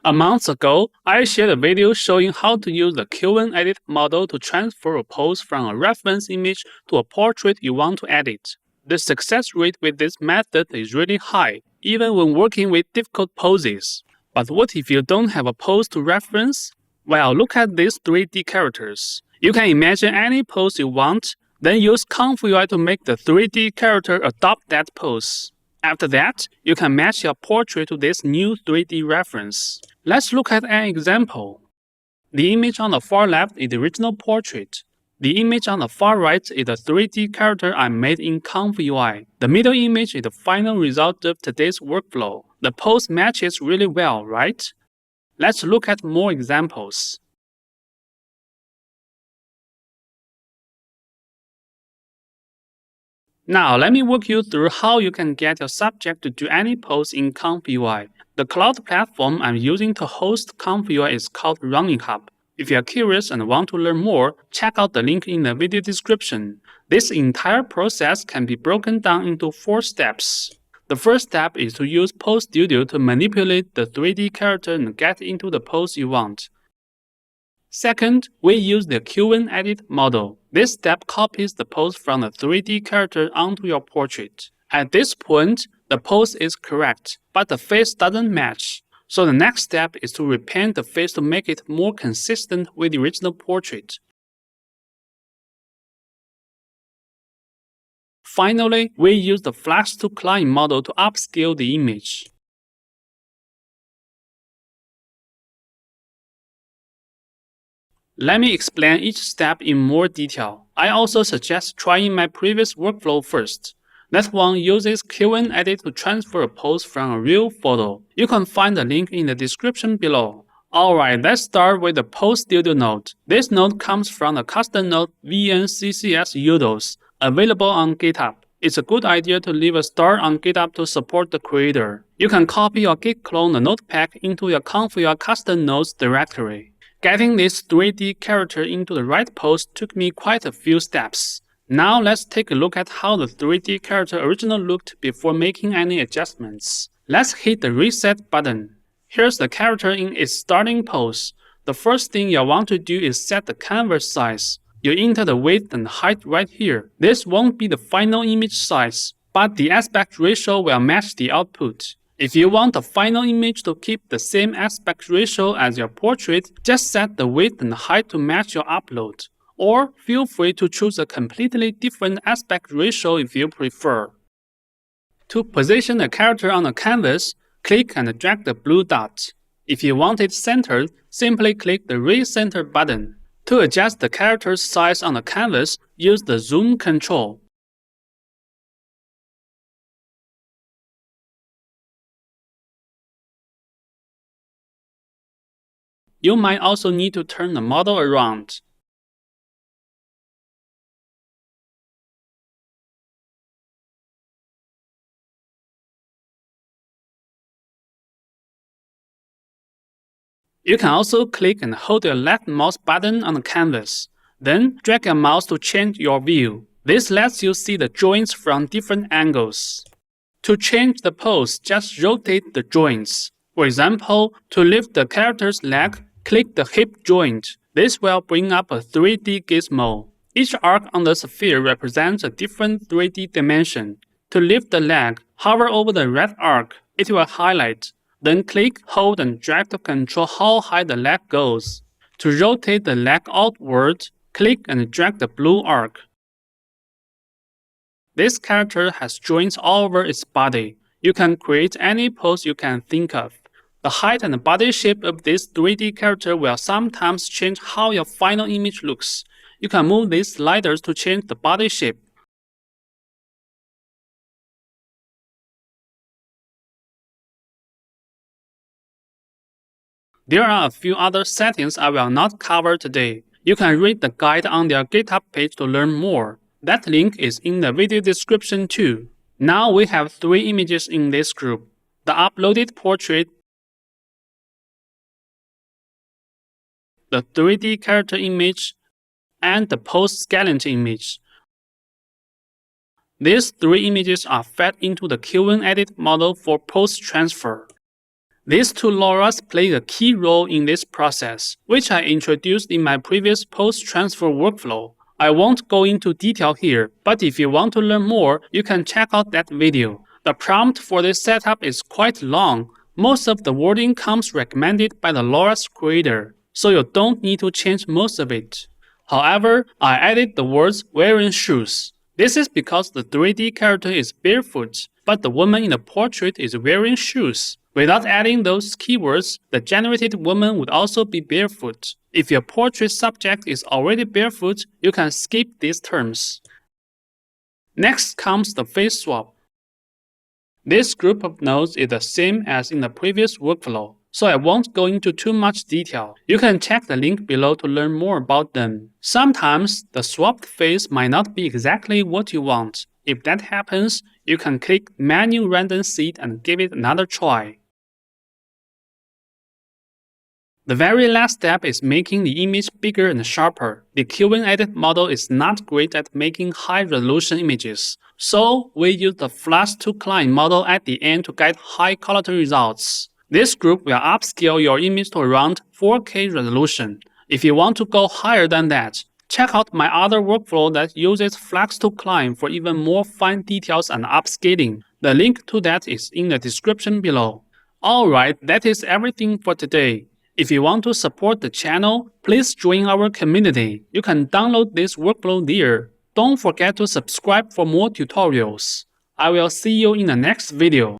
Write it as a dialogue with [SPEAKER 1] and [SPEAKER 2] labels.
[SPEAKER 1] A month ago, I shared a video showing how to use the Qwen edit model to transfer a pose from a reference image to a portrait you want to edit. The success rate with this method is really high, even when working with difficult poses. But what if you don't have a pose to reference? Well, look at these 3D characters. You can imagine any pose you want, then use UI to make the 3D character adopt that pose. After that, you can match your portrait to this new 3D reference. Let's look at an example. The image on the far left is the original portrait. The image on the far right is the 3D character I made in UI. The middle image is the final result of today's workflow. The pose matches really well, right? Let's look at more examples. Now, let me walk you through how you can get your subject to do any pose in UI. The cloud platform I'm using to host UI is called Running Hub. If you are curious and want to learn more, check out the link in the video description. This entire process can be broken down into 4 steps. The first step is to use Pose Studio to manipulate the 3D character and get into the pose you want. Second, we use the Qwen edit model. This step copies the pose from the 3D character onto your portrait. At this point, the pose is correct, but the face doesn't match. So the next step is to repaint the face to make it more consistent with the original portrait. Finally, we use the Flux.2 Klein model to upscale the image. Let me explain each step in more detail. I also suggest trying my previous workflow first. That one uses Qwen edit to transfer a pose from a real photo. You can find the link in the description below. Alright, let's start with the Pose Studio node. This node comes from the custom node VNCCS utils, available on GitHub. It's a good idea to leave a star on GitHub to support the creator. You can copy or git clone the node pack into your UI custom nodes directory. Getting this 3D character into the right pose took me quite a few steps. Now let's take a look at how the 3D character originally looked before making any adjustments. Let's hit the reset button. Here's the character in its starting pose. The first thing you'll want to do is set the canvas size. You enter the width and height right here. This won't be the final image size, but the aspect ratio will match the output. If you want the final image to keep the same aspect ratio as your portrait, just set the width and height to match your upload. Or feel free to choose a completely different aspect ratio if you prefer. To position the character on the canvas, click and drag the blue dot. If you want it centered, simply click the Recenter button. To adjust the character's size on the canvas, use the Zoom control. You might also need to turn the model around. You can also click and hold your left mouse button on the canvas. Then drag your mouse to change your view. This lets you see the joints from different angles. To change the pose, just rotate the joints. For example, to lift the character's leg, click the hip joint. This will bring up a 3D gizmo. Each arc on the sphere represents a different 3D dimension. To lift the leg, hover over the red arc. It will highlight. Then click, hold, and drag to control how high the leg goes. To rotate the leg outward, click and drag the blue arc. This character has joints all over its body. You can create any pose you can think of. The height and body shape of this 3D character will sometimes change how your final image looks. You can move these sliders to change the body shape. There are a few other settings I will not cover today. You can read the guide on their GitHub page to learn more. That link is in the video description too. Now we have 3 images in this group: the uploaded portrait, the 3D character image, and the post-skeleton image. These 3 images are fed into the Qwen edit model for post transfer. These two LoRa's play a key role in this process, which I introduced in my previous post-transfer workflow. I won't go into detail here, but if you want to learn more, you can check out that video. The prompt for this setup is quite long. Most of the wording comes recommended by the LoRa's creator, so you don't need to change most of it. However, I added the words wearing shoes. This is because the 3D character is barefoot, but the woman in the portrait is wearing shoes. Without adding those keywords, the generated woman would also be barefoot. If your portrait subject is already barefoot, you can skip these terms. Next comes the face swap. This group of nodes is the same as in the previous workflow, so I won't go into too much detail. You can check the link below to learn more about them. Sometimes, the swapped face might not be exactly what you want. If that happens, you can click Menu Random Seed and give it another try. The very last step is making the image bigger and sharper. The Qwen edit model is not great at making high-resolution images, so we use the Flux.2 Klein model at the end to get high-quality results. This group will upscale your image to around 4K resolution. If you want to go higher than that, check out my other workflow that uses Flux.2 Klein for even more fine details and upscaling. The link to that is in the description below. Alright, that is everything for today. If you want to support the channel, please join our community. You can download this workflow there. Don't forget to subscribe for more tutorials. I will see you in the next video.